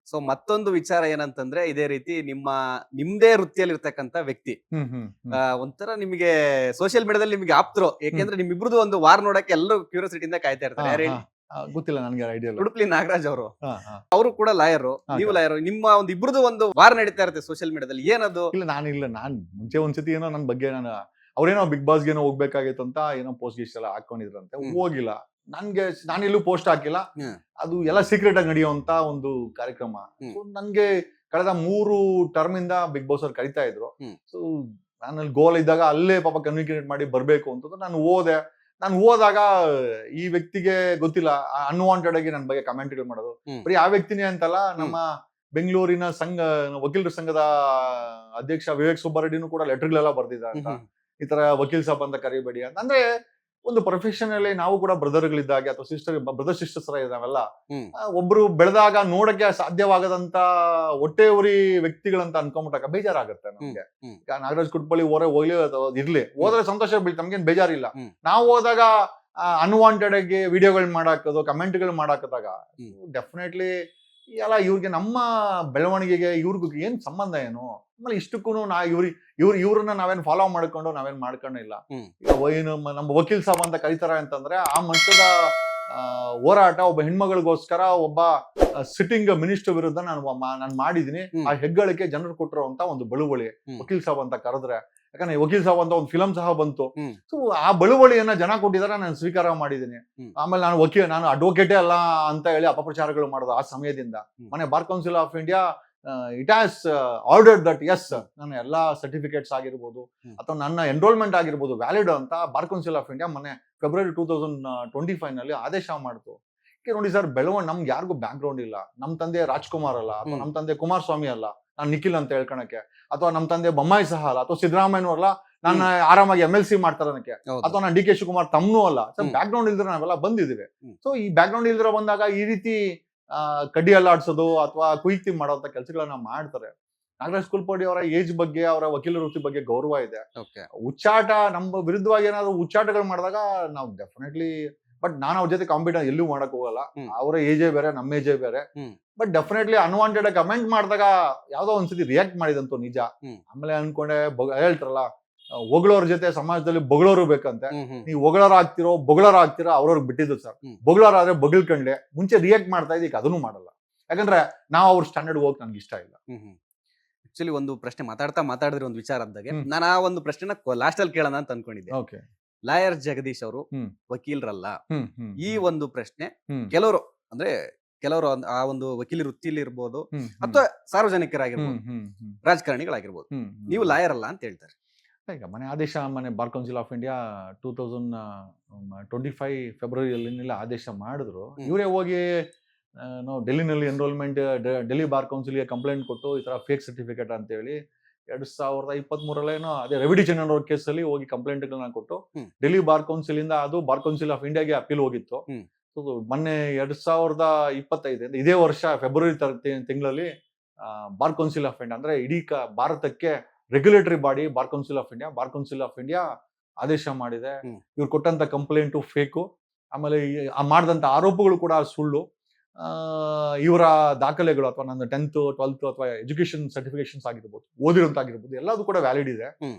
So ಮತ್ತೊಂದು ವಿಚಾರ ಏನಂತಂದ್ರೆ ಇದೇ ರೀತಿ ನಿಮ್ದೇ ವೃತ್ತಿಯಲ್ಲಿರ್ತಕ್ಕಂತ ವ್ಯಕ್ತಿ ಒಂಥರ ನಿಮಗೆ ಸೋಷಿಯಲ್ ಮೀಡಿಯಾದಲ್ಲಿ ನಿಮ್ಗೆ ಆಪ್ತರು, ಯಾಕೆಂದ್ರೆ ನಿಮ್ಮಿಬ್ರದ್ದು ಒಂದು ವಾರ್ ನೋಡಕ್ಕೆ ಎಲ್ಲರೂ ಕ್ಯೂರಿಯಾಸಿಟಿಯಿಂದ ಕಾಯ್ತಾ ಇರ್ತಾರೆ. ಯಾರು ಹೇಳಿ? ಗೊತ್ತಿಲ್ಲ ನನ್ಗೆ ಐಡಿಯಾ ಇಲ್ಲ. ಉಡುಪಿ ನಾಗರಾಜ್ ಅವರು ಕೂಡ ಲಾಯರು, ನೀವು ಲಾಯರು. ನಿಮ್ಮ ಒಂದು ಇಬ್ರದ್ದು ಒಂದು ವಾರ್ ನಡೀತಾ ಇರುತ್ತೆ ಸೋಷಿಯಲ್ ಮೀಡಿಯಾದಲ್ಲಿ. ಏನದು? ಇಲ್ಲ ನಾನ್ ಮುಂಚೆ ಒಂದ್ಸತಿ ಏನೋ ನನ್ ಬಗ್ಗೆ ಅವ್ರೇನೋ ಬಿಗ್ ಬಾಸ್ ಏನೋ ಹೋಗ್ಬೇಕಾಗಿತ್ತು ಅಂತ ಏನೋ ಪೋಸ್ಟ್ ಗೀಸ್ಟ್ ಎಲ್ಲ ಹಾಕೊಂಡಿದ್ರಂತೆ. ಹೋಗಿಲ್ಲ. ನಾನೆಲ್ಲೂ ಪೋಸ್ಟ್ ಹಾಕಿಲ್ಲ. ಅದು ಎಲ್ಲ ಸೀಕ್ರೆಟ್ ಆಗಿ ನಡೆಯುವಂತ ಒಂದು ಕಾರ್ಯಕ್ರಮ. ನನ್ಗೆ ಕಳೆದ 3 ಟರ್ಮ್ ಇಂದ ಬಿಗ್ ಬಾಸ್ ಅವ್ರು ಕರಿತಾ ಇದ್ರು. ಸೊ ನಾನಲ್ಲಿ ಗೋಲ್ ಇದ್ದಾಗ ಅಲ್ಲೇ ಪಾಪ ಕಮ್ಯುನಿಕೇಟ್ ಮಾಡಿ ಬರ್ಬೇಕು ಅಂತ ನಾನು ಹೋದಾಗ ಈ ವ್ಯಕ್ತಿಗೆ ಗೊತ್ತಿಲ್ಲ, ಅನ್ವಾಂಟೆಡ್ ಆಗಿ ನನ್ನ ಬಗ್ಗೆ ಕಮೆಂಟ್ಗಳು ಮಾಡೋದು. ಬರೀ ಆ ವ್ಯಕ್ತಿನೇ ಅಂತಲ್ಲ, ನಮ್ಮ ಬೆಂಗಳೂರಿನ ವಕೀಲರ ಸಂಘದ ಅಧ್ಯಕ್ಷ ವಿವೇಕ್ ಸುಬ್ಬಾರೆಡ್ಡಿನೂ ಕೂಡ ಲೆಟರ್ಗಳೆಲ್ಲ ಬರ್ದಿದ್ದ ಅಂತ, ಈ ತರ ವಕೀಲ್ ಸಾಬ್ ಅಂತ ಕರಿಬೇಡಿ ಅಂತ. ಅಂದ್ರೆ ಒಂದು ಪ್ರೊಫೆಷನ್ ನಾವು ಕೂಡ ಬ್ರದರ್ಗಳಿದ್ದಾಗೆ ಅಥವಾ ಬ್ರದರ್ ಸಿಸ್ಟರ್ಸ್ ಇದಾವೆಲ್ಲ. ಒಬ್ರು ಬೆಳೆದಾಗ ನೋಡಕ್ಕೆ ಸಾಧ್ಯವಾಗದಂತ ಹೊಟ್ಟೆ ಉರಿ ವ್ಯಕ್ತಿಗಳಂತ ಅನ್ಕೊಂಬಿಟ್ಟಾಗ ಬೇಜಾರಾಗತ್ತೆ ನಮ್ಗೆ. ನಾಗರಾಜ್ ಕುಟ್ಪಳ್ಳಿ ಹೋಗ್ಲಿ ಇರ್ಲಿ, ಹೋದ್ರೆ ಸಂತೋಷ ಬೀಳ್ತು, ನಮ್ಗೇನ್ ಬೇಜಾರಿಲ್ಲ. ನಾವು ಹೋದಾಗ ಅನ್ವಾಂಟೆಡ್ ಆಗಿ ವಿಡಿಯೋಗಳು ಮಾಡಾಕೋದು, ಕಮೆಂಟ್ಗಳು ಮಾಡಾಕದಾಗ ಡೆಫಿನೆಟ್ಲಿ ಎಲ್ಲ ಇವ್ರಿಗೆ ನಮ್ಮ ಬೆಳವಣಿಗೆಗೆ ಇವ್ರಿಗೂ ಏನ್ ಸಂಬಂಧ ಏನು? ಆಮೇಲೆ ಇಷ್ಟಕ್ಕೂ ಇವ್ರನ್ನ ನಾವೇನ್ ಫಾಲೋ ಮಾಡ್ಕೊಂಡು ಇಲ್ಲ. ಈಗ ನಮ್ಮ ವಕೀಲ್ ಸಾಬ್ ಅಂತ ಕರೀತಾರ ಅಂತಂದ್ರೆ ಆ ಮಟ್ಟದ ಹೋರಾಟ ಒಬ್ಬ ಹೆಣ್ಮಗಳಿಗೋಸ್ಕರ ಒಬ್ಬ ಸಿಟ್ಟಿಂಗ್ ಮಿನಿಸ್ಟರ್ ವಿರುದ್ಧ ನಾನು ಮಾಡಿದೀನಿ. ಆ ಹೆಗ್ಗಳಿಕೆ ಜನರು ಕೊಟ್ಟಿರುವಂತ ಒಂದು ಬಳುವಳಿ ವಕೀಲ್ ಸಾಬ್ ಅಂತ ಕರೆದ್ರೆ. ಯಾಕಂದ್ರೆ ವಕೀಲ್ ಸಾಬ್ ಅಂತ ಒಂದು ಫಿಲಂ ಸಹ ಬಂತು. ಸೊ ಆ ಬಳುವಳಿಯನ್ನ ಜನ ಕೊಟ್ಟಿದಾರೆ, ನಾನು ಸ್ವೀಕಾರ ಮಾಡಿದ್ದೀನಿ. ಆಮೇಲೆ ನಾನು ಅಡ್ವೊಕೇಟೇ ಅಲ್ಲ ಅಂತ ಹೇಳಿ ಅಪಪ್ರಚಾರಗಳು ಮಾಡೋದು ಆ ಸಮಯದಿಂದ. ಮನೆ Bar Council of India it has ordered that yes ನನ್ನ ಎಲ್ಲಾ ಸರ್ಟಿಫಿಕೇಟ್ಸ್ ಆಗಿರ್ಬೋದು ಅಥವಾ ನನ್ನ ಎನ್ರೋಲ್ಮೆಂಟ್ ಆಗಿರ್ಬೋದು ವ್ಯಾಲಿಡ್ ಅಂತ ಬಾರ್ ಕೌನ್ಸಿಲ್ ಆಫ್ ಇಂಡಿಯಾ ಮೊನ್ನೆ ಫೆಬ್ರವರಿ 2025 ನಲ್ಲಿ ಆದೇಶ ಮಾಡ್ತು. ನೋಡಿ ಸರ್, ನಮ್ಗೆ ಯಾರಿಗೂ ಬ್ಯಾಕ್ ಗ್ರೌಂಡ್ ಇಲ್ಲ. ನಮ್ ತಂದೆ ರಾಜ್ಕುಮಾರ್ ಅಲ್ಲ, ಅಥವಾ ನಮ್ ತಂದೆ ಕುಮಾರಸ್ವಾಮಿ ಅಲ್ಲ ನಾನ್ ನಿಖಿಲ್ ಅಂತ ಹೇಳ್ಕೊಳಕ್ಕೆ, ಅಥವಾ ನಮ್ ತಂದೆ ಬೊಮ್ಮಾಯಿ ಸಹ ಅಲ್ಲ, ಅಥವಾ ಸಿದ್ದರಾಮಯ್ಯ ಅಲ್ಲ ನಾನು ಆರಾಮಾಗಿ MLC ಮಾಡ್ತಾರನಕ್ಕೆ, ಅಥವಾ ನಾನು DK ಶಿವಕುಮಾರ್ ತಮ್ಮನೂ ಅಲ್ಲ. ಬ್ಯಾಕ್ ಗ್ರೌಂಡ್ ಇಲ್ದ್ರೆ ನಾವೆಲ್ಲ ಬಂದಿದ್ದೀವಿ. ಸೊ ಈ ಬ್ಯಾಕ್ ಗ್ರೌಂಡ್ ಇಲ್ದಿರೋ ಬಂದಾಗ ಈ ರೀತಿ ಕಡ್ಡಿ ಅಲ್ಲಾಡ್ಸೋದು ಅಥವಾ ಕುಯ್ತಿ ಮಾಡೋಂತ ಕೆಲಸಗಳನ್ನ ಮಾಡ್ತಾರೆ. ನಾಗರಾಜ್ ಕುಲ್ಪಡಿ ಅವರ ಏಜ್ ಬಗ್ಗೆ, ಅವರ ವಕೀಲ ವೃತ್ತಿ ಬಗ್ಗೆ ಗೌರವ ಇದೆ. ಉಚ್ಚಾಟ ನಮ್ಮ ವಿರುದ್ಧವಾಗಿ ಏನಾದ್ರು ಉಚ್ಚಾಟಗಳು ಮಾಡಿದಾಗ ನಾವು ಡೆಫಿನೆಟ್ಲಿ, ಬಟ್ ನಾನು ಅವ್ರ ಜೊತೆ ಕಾಂಪಿಟೇಟ್ ಎಲ್ಲೂ ಮಾಡಕ್ ಹೋಗಲ್ಲ. ಅವರ ಏಜೇ ಬೇರೆ, ನಮ್ಮ ಏಜೇ ಬೇರೆ. ಬಟ್ ಡೆಫಿನೆಟ್ಲಿ ಅನ್ವಾಂಟೆಡ್ ಆಗಿ ಕಮೆಂಟ್ ಮಾಡಿದಾಗ ಯಾವ್ದೋ ಒಂದ್ಸತಿ ರಿಯಾಕ್ಟ್ ಮಾಡಿದಂತೂ ನಿಜ. ಆಮೇಲೆ ಅನ್ಕೊಂಡೆ, ಹೇಳ್ತಾರಲ್ಲ ಹೊಗಳೋರ್ ಜೊತೆ ಸಮಾಜದಲ್ಲಿ ಬೊಗಳೋರು ಬೇಕಂತೆ. ನೀವು ಹೊಗಳೋರ್ ಆಗ್ತಿರೋ ಅವ್ರವ್ರಿಗೆ ಬಿಟ್ಟಿದ್ದು ಸರ್. ಬೊಗಳೋರಾದ್ರೆ ಬೊಗಳ್ಕಂಡ್ಲೆ ಮುಂಚೆ ರಿಯಾಕ್ಟ್ ಮಾಡ್ತಾ ಇದೀಗ ಅದನ್ನು ಮಾಡಲ್ಲ. ಯಾಕಂದ್ರೆ ನಾವು ಅವ್ರ ಸ್ಟ್ಯಾಂಡರ್ಡ್ ಹೋಗಕ್ ನನ್ಗೆ ಇಷ್ಟ ಇಲ್ಲ. ಆಕ್ಚುಲಿ ಒಂದು ಪ್ರಶ್ನೆ ಮಾತಾಡಿದ್ರೆ ಒಂದು ವಿಚಾರ ಅಂದಾಗೆ ನಾನು ಆ ಒಂದು ಪ್ರಶ್ನೆನ ಲಾಸ್ಟ್ ಅಲ್ಲಿ ಕೇಳೋಣ ಅಂತ ಅನ್ಕೊಂಡಿದ್ದೆ. ಲಾಯರ್ ಜಗದೀಶ್ ಅವರು ವಕೀಲರಲ್ಲ. ಈ ಒಂದು ಪ್ರಶ್ನೆ ಕೆಲವರು ಆ ಒಂದು ವಕೀಲಿ ವೃತ್ತಿಲಿ ಇರ್ಬೋದು ಅಥವಾ ಸಾರ್ವಜನಿಕರಾಗಿರ್ಬೋದು, ರಾಜಕಾರಣಿಗಳಾಗಿರ್ಬೋದು, ನೀವು ಲಾಯರ್ ಅಲ್ಲ ಅಂತ ಹೇಳ್ತಾರೆ. ಈಗ ಮನೆ ಬಾರ್ ಕೌನ್ಸಿಲ್ ಆಫ್ ಇಂಡಿಯಾ 2025 ಫೆಬ್ರವರಿಯಲ್ಲಿ ಆದೇಶ ಮಾಡಿದ್ರು. ಇವರೇ ಹೋಗಿ ಡೆಲ್ಲಿನಲ್ಲಿ ಎನ್ರೋಲ್ಮೆಂಟ್, ಡೆಲ್ಲಿ ಬಾರ್ ಕೌನ್ಸಿಲ್ಗೆ ಕಂಪ್ಲೇಂಟ್ ಕೊಟ್ಟು ಈ ತರ ಫೇಕ್ ಸರ್ಟಿಫಿಕೇಟ್ ಅಂತ ಹೇಳಿ 2023 ಅದೇ ರವಿಡಿ ಚಂದ್ರನ್ ಅವ್ರ ಕೇಸಲ್ಲಿ ಹೋಗಿ ಕಂಪ್ಲೇಂಟ್ ಗಳನ್ನ ಕೊಟ್ಟು ಡೆಲ್ಲಿ ಬಾರ್ ಕೌನ್ಸಿಲ್ ಇಂದ ಅದು ಬಾರ್ ಕೌನ್ಸಿಲ್ ಆಫ್ ಇಂಡಿಯಾಗೆ ಅಪೀಲ್ ಹೋಗಿತ್ತು. ಮೊನ್ನೆ 2025 ಇದೇ ವರ್ಷ ಫೆಬ್ರವರಿ ತಿಂಗಳಲ್ಲಿ ಬಾರ್ ಕೌನ್ಸಿಲ್ ಆಫ್ ಇಂಡಿಯಾ ಅಂದ್ರೆ ಇಡೀ ಭಾರತಕ್ಕೆ regulatory body Bar Council of India ಆದೇಶ ಮಾಡಿದೆ. ಇವ್ರು ಕೊಟ್ಟಂತ ಕಂಪ್ಲೇಂಟ್ ಫೇಕು, ಆಮೇಲೆ ಮಾಡಿದಂತ ಆರೋಪಗಳು ಕೂಡ ಸುಳ್ಳು. ಇವರ ದಾಖಲೆಗಳು ಅಥವಾ ನನ್ನ 10th 12th ಅಥವಾ ಎಜುಕೇಶನ್ ಸರ್ಟಿಫಿಕೇಶನ್ಸ್ ಆಗಿರ್ಬೋದು, ಓದಿರೋಂತಾಗಿರ್ಬೋದು, ಎಲ್ಲದೂ ಕೂಡ ವ್ಯಾಲಿಡ್ ಇದೆ.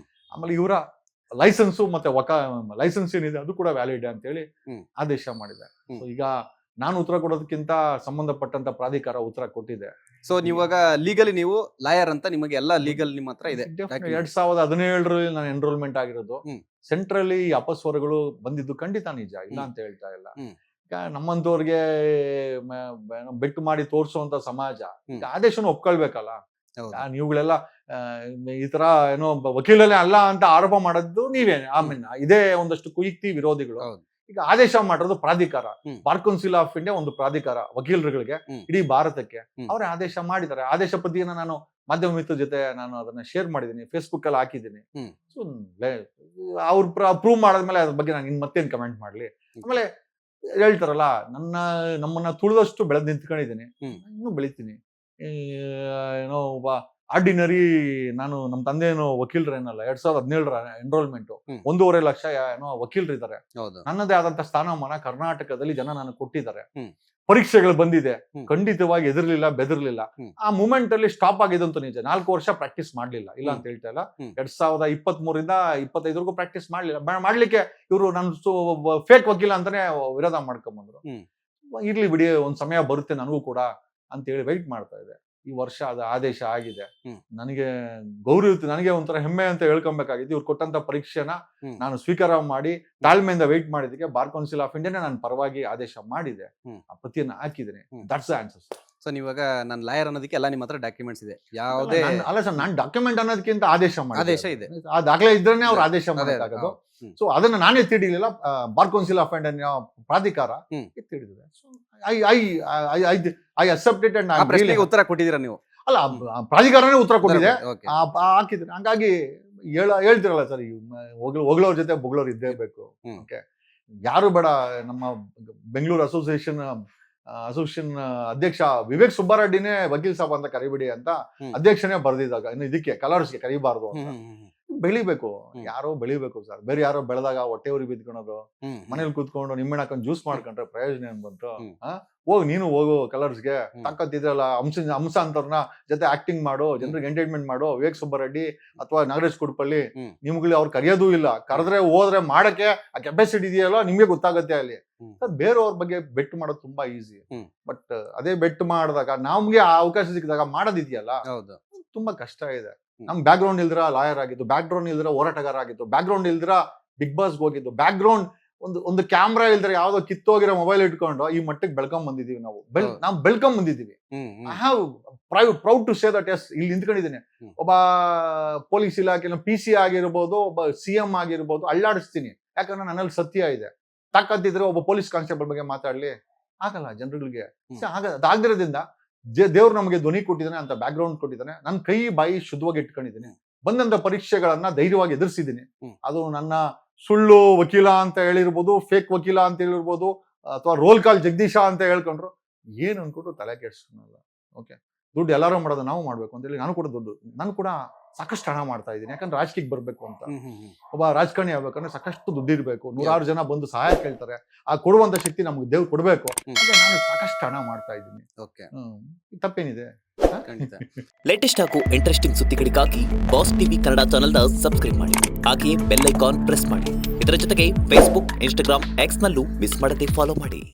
ಆಮೇಲೆ ಇವರ ಲೈಸೆನ್ಸು ಮತ್ತೆ ಲೈಸೆನ್ಸ್ ಏನಿದೆ ಅದು ಕೂಡ ವ್ಯಾಲಿಡ್ ಅಂತ ಹೇಳಿ ಆದೇಶ ಮಾಡಿದೆ. ಸೊ ಈಗ ನಾನು ಉತ್ತರ ಕೊಡೋದಕ್ಕಿಂತ ಸಂಬಂಧಪಟ್ಟಂತ ಪ್ರಾಧಿಕಾರ ಉತ್ತರ ಕೊಟ್ಟಿದೆ. ಸೊ ನೀವಾಗ ಲೀಗಲಿ ನೀವು ಲಾಯರ್ ಅಂತ ನಿಮಗೆ ಎಲ್ಲ ಲೀಗಲ್ ನಿಮ್ಮ ಹತ್ರ ಇದೆ. 2017ರಲ್ಲಿ ನಾನು ಎನ್ರೋಲ್ಮೆಂಟ್ ಆಗಿರೋದು. ಸೆಂಟ್ರಲ್ಲಿ ಅಪಸ್ವರಗಳು ಬಂದಿದ್ದು ಖಂಡಿತ ನಿಜ, ಇಲ್ಲ ಅಂತ ಹೇಳ್ತಾ ಇಲ್ಲ. ನಮ್ಮಂತವ್ರಿಗೆ ಬೆಟ್ಟು ಮಾಡಿ ತೋರ್ಸುವಂತ ಸಮಾಜ ಆದೇಶನ ಒಪ್ಕೊಳ್ಬೇಕಲ್ಲ. ನೀವುಗಳೆಲ್ಲ ಈ ತರ ಏನೋ ವಕೀಲರೇ ಅಲ್ಲ ಅಂತ ಆರೋಪ ಮಾಡೋದು ನೀವೇ. ಆಮೇಲೆ ಇದೇ ಒಂದಷ್ಟು ಕುಯುಕ್ತಿ ವಿರೋಧಿಗಳು. ಈಗ ಆದೇಶ ಮಾಡಿರೋದು ಪ್ರಾಧಿಕಾರ, ಬಾರ್ ಕೌನ್ಸಿಲ್ ಆಫ್ ಇಂಡಿಯಾ ಒಂದು ಪ್ರಾಧಿಕಾರ ವಕೀಲರುಗಳಿಗೆ ಇಡೀ ಭಾರತಕ್ಕೆ. ಅವರೇ ಆದೇಶ ಮಾಡಿದ್ದಾರೆ. ಆದೇಶ ಪ್ರತಿಯನ್ನ ನಾನು ಮಾಧ್ಯಮ ಮಿತ್ರ ಜೊತೆ ನಾನು ಅದನ್ನ ಶೇರ್ ಮಾಡಿದ್ದೀನಿ, ಫೇಸ್ಬುಕ್ ಅಲ್ಲಿ ಹಾಕಿದ್ದೀನಿ. ಸೊ ಅವ್ರು ಪ್ರೂವ್ ಮಾಡಾದ್ಮೇಲೆ ಅದ್ರ ಬಗ್ಗೆ ನಾನು ಮತ್ತೇನ್ ಕಮೆಂಟ್ ಮಾಡ್ಲಿ. ಆಮೇಲೆ ಹೇಳ್ತಾರಲ್ಲ, ನಮ್ಮನ್ನ ತುಳಿದಷ್ಟು ಬೆಳೆದ್ ನಿಂತ್ಕೊಂಡಿದ್ದೀನಿ, ಇನ್ನೂ ಬೆಳಿತೀನಿ. ಏನೋ ಒಬ್ಬ ಆರ್ಡಿನರಿ, ನಾನು ನಮ್ಮ ತಂದೆ ಏನೋ ವಕೀಲರೇನಲ್ಲ. 2017ರ ಎನ್ರೋಲ್ಮೆಂಟ್ 1.5 ಲಕ್ಷ ಏನೋ ವಕೀಲರಿದ್ದಾರೆ. ನನ್ನದೇ ಆದಂತ ಸ್ಥಾನಮಾನ ಕರ್ನಾಟಕದಲ್ಲಿ ಜನ ನನಗೆ ಕೊಟ್ಟಿದ್ದಾರೆ. ಪರೀಕ್ಷೆಗಳು ಬಂದಿದೆ, ಹ್ಮ್. ಖಂಡಿತವಾಗಿ ಎದುರ್ಲಿಲ್ಲ, ಬೆದರ್ಲಿಲ್ಲ. ಹ್ಮ್. ಆ ಮೂಮೆಂಟ್ ಅಲ್ಲಿ ಸ್ಟಾಪ್ ಆಗಿದಂತೂ ನಿಜ. 4 ವರ್ಷ ಪ್ರಾಕ್ಟೀಸ್ ಮಾಡ್ಲಿಲ್ಲ, ಇಲ್ಲ ಅಂತ ಹೇಳ್ತಾ ಇಲ್ಲ. ಹ್ಮ್. 2023 25 ಪ್ರಾಕ್ಟೀಸ್ ಮಾಡ್ಲಿಲ್ಲ. ಮಾಡ್ಲಿಕ್ಕೆ ಇವರು ನನ್ನ ಫೇಕ್ ವಕೀಲ ಅಂತಾನೆ ವಿರೋಧ ಮಾಡ್ಕೊಂಡ್ಬಂದ್ರು. ಹ್ಮ್. ಇರ್ಲಿ ಬಿಡಿ, ಒಂದ್ ಸಮಯ ಬರುತ್ತೆ ನನಗೂ ಕೂಡ ಅಂತ ಹೇಳಿ ವೆಯ್ಟ್ ಮಾಡ್ತಾ ಇದೆ. ಈ ವರ್ಷ ಅದು ಆದೇಶ ಆಗಿದೆ. ಹ್ಮ್. ನನಗೆ ಗೌರವ, ನನಗೆ ಒಂಥರ ಹೆಮ್ಮೆ ಅಂತ ಹೇಳ್ಕೊಬೇಕಾಗಿತ್ತು. ಇವ್ರು ಕೊಟ್ಟಂತ ಪರೀಕ್ಷೆನ ಹ್ಮ್. ನಾನು ಸ್ವೀಕಾರ ಮಾಡಿ ತಾಳ್ಮೆಯಿಂದ ವೆಯ್ಟ್ ಮಾಡಿದಕ್ಕೆ ಬಾರ್ ಕೌನ್ಸಿಲ್ ಆಫ್ ಇಂಡಿಯಾನೇ ನನ್ನ ಪರವಾಗಿ ಆದೇಶ ಮಾಡಿದೆ. ಹ್ಮ್. ಆ ಪ್ರತಿಯನ್ನ ಹಾಕಿದ್ದೀನಿ. Hmm. That's the answer. So ನೀವಾಗ ನಾನು ಲಾಯರ್ ಅನ್ನೋದಕ್ಕೆ ಎಲ್ಲ ನಿಮ್ಮ ಹತ್ರ ಡಾಕ್ಯುಮೆಂಟ್ಸ್ ಇದೆ, ಯಾವುದೇ ಅಲ್ಲ ಸರ್, ನಾನು ಡಾಕ್ಯುಮೆಂಟ್ ಅನ್ನೋದಕ್ಕಿಂತ ಆದೇಶ ಮಾಡಿ, ಆದೇಶ ಇದೆ. ಆ ದಾಖಲೆ ಇದ್ರೇನೆ ಅವ್ರು ಆದೇಶ ಅದೇ, ಮಾಡೋಕ್ಕಾಗೋದು. ಹ್ಮ್. ಸೊ ಅದನ್ನ ನಾನೇ ತಿಳಿಲಿಲ್ಲ. ಬಾರ್ ಕೌನ್ಸಿಲ್ ಆಫ್ ಇಂಡಿಯಾ ಪ್ರಾಧಿಕಾರ ಹ್ಮ್. ತಿಳಿದಿದೆ. ಸೊ ಐ ಅಕ್ಸೆಪ್ಟೆಡ್ ಅಂಡ್ ಆ ಪ್ರಶ್ನೆಗೆ ಉತ್ತರ ಕೊಟ್ಟಿದ್ದೀರಾ ನೀವು? ಅಲ್ಲ, ಪ್ರಾಧಿಕಾರನೇ ಉತ್ತರ ಕೊಟ್ಟಿದೆ, Okay. ಹಾಕಿದ್ರೆ. ಹಂಗಾಗಿ ಹೇಳ್ತಿರಲ್ಲ ಸರ್, ಹೊಗಳೋರ್ ಜೊತೆ ಬೊಗಳೋರ್ ಇದ್ದೇ ಬೇಕು. ಹ್ಮ್. ಓಕೆ, ಯಾರು ಬೇಡ. ನಮ್ಮ ಬೆಂಗಳೂರು ಅಸೋಸಿಯೇಷನ್ ಅಧ್ಯಕ್ಷ ವಿವೇಕ್ ಸುಬ್ಬಾರೆಡ್ಡಿನೇ ವಕೀಲ್ ಸಾಬ್ ಅಂತ ಕರಿಬಿಡಿ ಅಂತ ಹ್ಮ್. ಅಧ್ಯಕ್ಷನೇ ಬರ್ದಿದ್ದಾಗ, ಇನ್ನು ಇದಕ್ಕೆ ಕಲರ್ಸ್ಗೆ ಕರಿಬಾರ್ದು ಅಂತ. ಬೆಳಿಬೇಕು, ಹ್ಮ್. ಯಾರೋ ಬೆಳಿಬೇಕು ಸರ್. ಬೇರೆ ಯಾರೋ ಬೆಳೆದಾಗ ಹೊಟ್ಟೆ ಉರಿ ಬಿದ್ಕೊಳೋದು, ಮನೇಲಿ ಕೂತ್ಕೊಂಡು ನಿಮ್ಮೆಣ್ಣ ಹಾಕೊಂಡು ಜ್ಯೂಸ್ ಮಾಡ್ಕೊಂಡ್ರೆ ಪ್ರಯೋಜನ ಏನ್ ಬಂತು? ಹ್ಮ್. ಹೋಗ್ ನೀನು ಹೋಗು ಕಲರ್ಸ್ಗೆ, ಹ್ಮ್. ತಾಕತ್ತಿದ್ರಲ್ಲ, ಹಂಸ ಅಂತವ್ರನ್ನ ಜೊತೆ ಆಕ್ಟಿಂಗ್ ಮಾಡು, ಜನರಿಗೆ ಎಂಟರ್ಟೈನ್ಮೆಂಟ್ ಮಾಡು. ವಿವೇಕ್ ಸುಬ್ಬರೆಡ್ಡಿ ಅಥವಾ ನಾಗರಾಜ್ ಕುಡ್ಪಳ್ಳಿ, ಹ್ಮ್. ನಿಮ್ಗಳು ಅವ್ರು ಕರೆಯೋದೂ ಇಲ್ಲ. ಕರೆದ್ರೆ ಹೋದ್ರೆ ಮಾಡಕ್ಕೆ ಆ ಕೆಪಾಸಿಟಿ ಇದೆಯಲ್ಲ, ನಿಮ್ಗೆ ಗೊತ್ತಾಗತ್ತೆ ಅಲ್ಲಿ. ಹ್ಮ್. ಬೇರೆಯವ್ರ ಬಗ್ಗೆ ಬೆಟ್ ಮಾಡೋದು ತುಂಬಾ ಈಸಿ. ಹ್ಮ್. ಬಟ್ ಅದೇ ಬೆಟ್ ಮಾಡಿದಾಗ ನಮ್ಗೆ ಆ ಅವಕಾಶ ಸಿಕ್ಕಿದಾಗ ಮಾಡೋದಿದೆಯಲ್ಲ, ಹೌದು. ತುಂಬಾ ಕಷ್ಟ ಇದೆ. ಹ್ಮ್. ನಮ್ ಬ್ಯಾಕ್ ಗ್ರೌಂಡ್ ಇಲ್ದಿರ ಲಾಯರ್ ಆಗಿತ್ತು, ಬ್ಯಾಕ್ ಗ್ರೌಂಡ್ ಇಲ್ದಿರ ಹೋರಾಟಗಾರ ಆಗಿತ್ತು, ಬ್ಯಾಕ್ ಗ್ರೌಂಡ್ ಇಲ್ದಿರ ಬಿಗ್ ಬಾಸ್ ಹೋಗಿದ್ದು, ಬ್ಯಾಕ್ ಗ್ರೌಂಡ್ ಒಂದು ಕ್ಯಾಮ್ರಾ ಇಲ್ದ್ರೆ ಯಾವ್ದೋ ಕಿತ್ತೋಗಿರೋ ಮೊಬೈಲ್ ಇಟ್ಕೊಂಡು ಈ ಮಟ್ಟಕ್ಕೆ ಬೆಳ್ಕೊಂಡ್ ಬಂದಿದೀವಿ ನಾವು. ಹೌದು. ನಾವು ಬೆಳ್ಕೊಂಡ್ ಬಂದಿದ್ದೀವಿ. I have proud to say that. Yes, ಇಲ್ಲಿ ನಿಂತ್ಕೊಂಡಿದ್ದೀನಿ. ಹ್ಮ್. ಒಬ್ಬ ಪೊಲೀಸ್ ಇಲಾಖೆ PC ಆಗಿರ್ಬೋದು, ಒಬ್ಬ CM ಆಗಿರ್ಬೋದು, ಅಳ್ಳಾಡಿಸ್ತೀನಿ. ಯಾಕಂದ್ರೆ ನನ್ನಲ್ಲಿ ಸತ್ಯ ಇದೆ. ತಾಕತ್ತಿದ್ರೆ ಒಬ್ಬ ಪೊಲೀಸ್ ಕಾನ್ಸ್ಟೇಬಲ್ ಬಗ್ಗೆ ಮಾತಾಡ್ಲಿ, ಆಗಲ್ಲ ಜನಗಳಿಗೆ. ಹ್ಮ್. ಅದಾಗದಿರೋದ್ರಿಂದ ದೇವ್ರು ನಮಗೆ ಧ್ವನಿ ಕೊಟ್ಟಿದ್ದಾನೆ, ಅಂತ ಬ್ಯಾಕ್ ಗ್ರೌಂಡ್ ಕೊಟ್ಟಿದ್ದಾನೆ. ನನ್ನ ಕೈ ಬಾಯಿ ಶುದ್ಧವಾಗಿ ಇಟ್ಕೊಂಡಿದ್ದೀನಿ. ಬಂದಂತ ಪರೀಕ್ಷೆಗಳನ್ನ ಧೈರ್ಯವಾಗಿ ಎದುರಿಸಿದ್ದೀನಿ. ಹ್ಮ್. ಅದು ನನ್ನ ಸುಳ್ಳು ವಕೀಲ ಅಂತ ಹೇಳಿರ್ಬೋದು, ಫೇಕ್ ವಕೀಲ ಅಂತ ಹೇಳಿರ್ಬೋದು, ಅಥವಾ ರೋಲ್ ಕಾಲ್ ಜಗದೀಶ ಅಂತ ಹೇಳ್ಕೊಂಡ್ರು ಏನ್ ಅನ್ಕೊಟ್ರು ತಲೆ ಕೆಡ್ಸ್ಕೊಳಲ್ಲ. ಓಕೆ, ದುಡ್ಡು ಎಲ್ಲಾರು ಮಾಡೋದು, ನಾವು ಮಾಡ್ಬೇಕು ಅಂತ ಹೇಳಿ ನಾನು ಕೂಡ ಸಾಕಷ್ಟು ಹಣ ಮಾಡ್ತಾ ಇದ್ದೀನಿ. ಯಾಕಂದ್ರೆ ರಾಜಕೀಯಕ್ಕೆ ಬರ್ಬೇಕು ಅಂತ. ಒಬ್ಬ ರಾಜಕಾರಣಿ ಆಗ್ಬೇಕಂದ್ರೆ ಸಾಕಷ್ಟು ದುಡ್ಡು ಇರ್ಬೇಕು. 100 ಜನ ಬಂದು ಸಹಾಯ ಕೇಳ್ತಾರೆ. ಆ ಕೊಡುವಂತ ಶಕ್ತಿ ನಮ್ಗೆ ದೇವ್ರು ಕೊಡ್ಬೇಕು. ಹಾಗೆ ನಾನು ಸಾಕಷ್ಟು ಹಣ ಮಾಡ್ತಾ ಇದ್ದೀನಿ. ಓಕೆ, ತಪ್ಪೇನಿದೆ? ಖಂಡಿತ. ಲೇಟೆಸ್ಟ್ ಹಾಗೂ ಇಂಟ್ರೆಸ್ಟಿಂಗ್ ಸುದ್ದಿಗಳಿಗಾಗಿ ಬಾಸ್ ಟಿವಿ ಕನ್ನಡ ಚಾನೆಲ್ನ ಸಬ್ಸ್ಕ್ರೈಬ್ ಮಾಡಿ. ಹಾಗೆಯೇ ಬೆಲ್ ಐಕಾನ್ ಪ್ರೆಸ್ ಮಾಡಿ. ಇದರ ಜೊತೆಗೆ ಫೇಸ್ಬುಕ್, ಇನ್ಸ್ಟಾಗ್ರಾಮ್, ಎಕ್ಸ್ ನಲ್ಲೂ ಮಿಸ್ ಮಾಡದೆ ಫಾಲೋ ಮಾಡಿ.